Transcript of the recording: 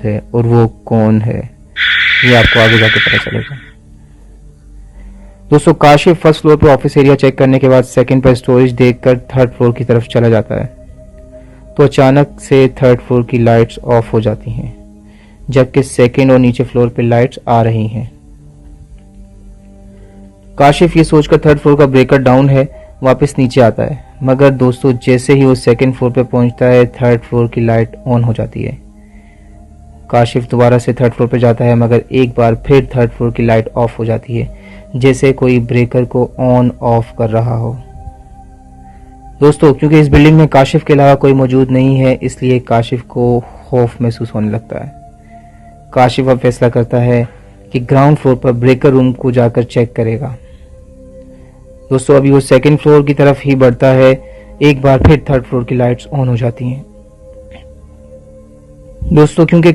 है और वो कौन है ये आपको आगे जाके पता चलेगा। दोस्तों काशिफ फर्स्ट फ्लोर पर ऑफिस एरिया चेक करने के बाद सेकंड पर स्टोरेज देखकर थर्ड फ्लोर की तरफ चला जाता है तो अचानक से थर्ड फ्लोर की लाइट्स ऑफ हो जाती हैं जबकि सेकंड और नीचे फ्लोर पे लाइट्स आ रही हैं। काशिफ ये सोचकर थर्ड फ्लोर का ब्रेकर डाउन है वापस नीचे आता है, मगर दोस्तों जैसे ही वो सेकंड फ्लोर पे पहुंचता है थर्ड फ्लोर की लाइट ऑन हो जाती है। काशिफ दोबारा से थर्ड फ्लोर पे जाता है मगर एक बार फिर थर्ड फ्लोर की लाइट ऑफ हो जाती है जैसे कोई ब्रेकर को ऑन ऑफ कर रहा हो। दोस्तों क्योंकि इस बिल्डिंग में काशिफ के अलावा कोई मौजूद नहीं है इसलिए काशिफ को खौफ महसूस होने लगता है। काशिफ अब फैसला करता है कि ग्राउंड फ्लोर पर ब्रेकर रूम को जाकर चेक करेगा। दोस्तों अभी वो सेकंड फ्लोर की तरफ ही बढ़ता है, एक बार फिर थर्ड फ्लोर की लाइट्स ऑन हो जाती हैं। दोस्तों क्योंकि